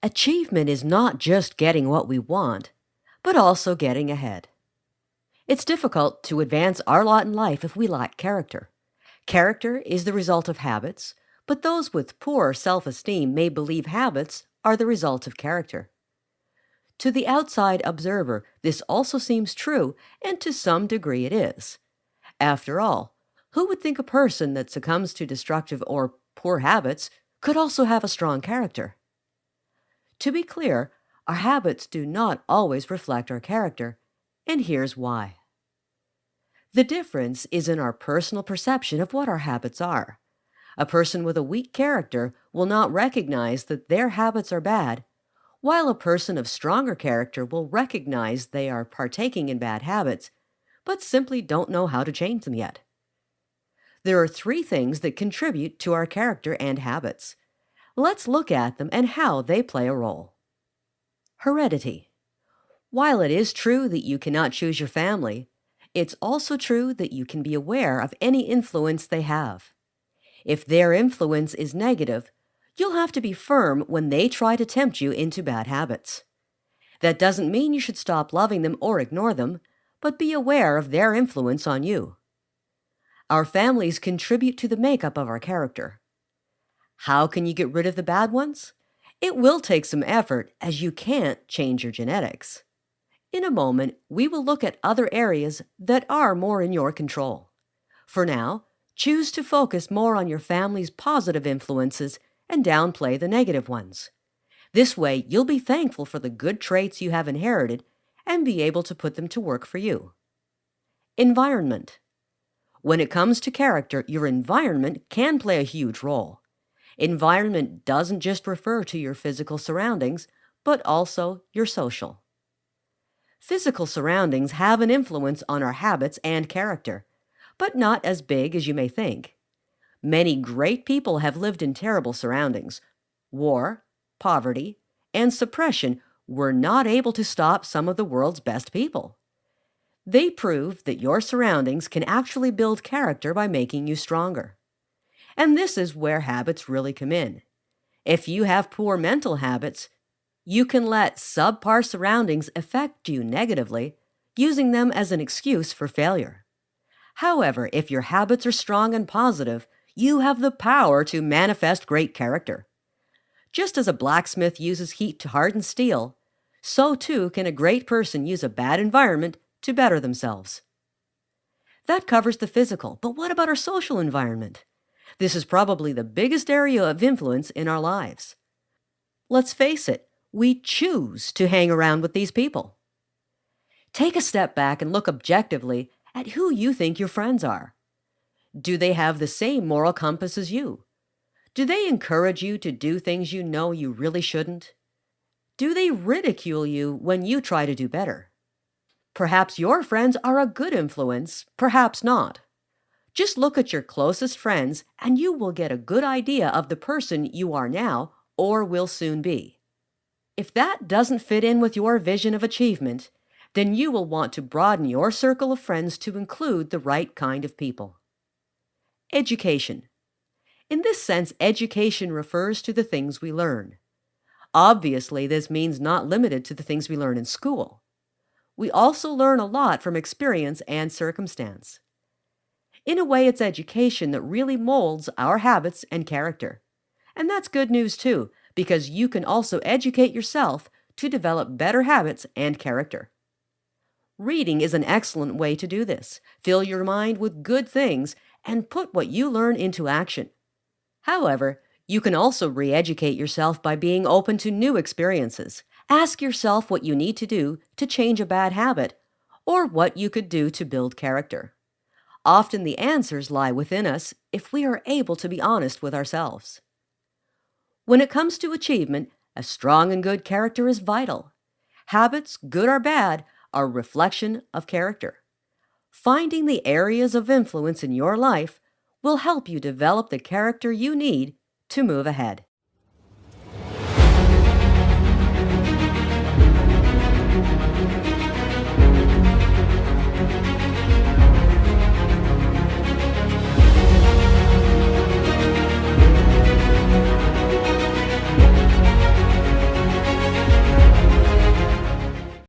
Achievement is not just getting what we want, but also getting ahead. It's difficult to advance our lot in life if we lack character. Character is the result of habits, but those with poor self-esteem may believe habits are the result of character. To the outside observer, this also seems true, and to some degree it is. After all, who would think a person that succumbs to destructive or poor habits could also have a strong character? To be clear, our habits do not always reflect our character, and here's why. The difference is in our personal perception of what our habits are. A person with a weak character will not recognize that their habits are bad, while a person of stronger character will recognize they are partaking in bad habits, but simply don't know how to change them yet. There are three things that contribute to our character and habits. Let's look at them and how they play a role. Heredity. While it is true that you cannot choose your family, it's also true that you can be aware of any influence they have. If their influence is negative, you'll have to be firm when they try to tempt you into bad habits. That doesn't mean you should stop loving them or ignore them, but be aware of their influence on you. Our families contribute to the makeup of our character. How can you get rid of the bad ones? It will take some effort, as you can't change your genetics. In a moment, we will look at other areas that are more in your control. For now, choose to focus more on your family's positive influences and downplay the negative ones. This way, you'll be thankful for the good traits you have inherited and be able to put them to work for you. Environment. When it comes to character, your environment can play a huge role. Environment doesn't just refer to your physical surroundings, but also your social. Physical surroundings have an influence on our habits and character, but not as big as you may think. Many great people have lived in terrible surroundings. War, poverty, and suppression were not able to stop some of the world's best people. They prove that your surroundings can actually build character by making you stronger. And this is where habits really come in. If you have poor mental habits, you can let subpar surroundings affect you negatively, using them as an excuse for failure. However, if your habits are strong and positive, you have the power to manifest great character. Just as a blacksmith uses heat to harden steel, so too can a great person use a bad environment to better themselves. That covers the physical, but what about our social environment? This is probably the biggest area of influence in our lives. Let's face it, we choose to hang around with these people. Take a step back and look objectively at who you think your friends are. Do they have the same moral compass as you? Do they encourage you to do things you know you really shouldn't? Do they ridicule you when you try to do better? Perhaps your friends are a good influence, perhaps not. Just look at your closest friends and you will get a good idea of the person you are now or will soon be. If that doesn't fit in with your vision of achievement, then you will want to broaden your circle of friends to include the right kind of people. Education. In this sense, education refers to the things we learn. Obviously, this means not limited to the things we learn in school. We also learn a lot from experience and circumstance. In a way, it's education that really molds our habits and character. And that's good news too, because you can also educate yourself to develop better habits and character. Reading is an excellent way to do this. Fill your mind with good things and put what you learn into action. However, you can also re-educate yourself by being open to new experiences. Ask yourself what you need to do to change a bad habit, or what you could do to build character. Often the answers lie within us if we are able to be honest with ourselves. When it comes to achievement, a strong and good character is vital. Habits, good or bad, are a reflection of character. Finding the areas of influence in your life will help you develop the character you need to move ahead.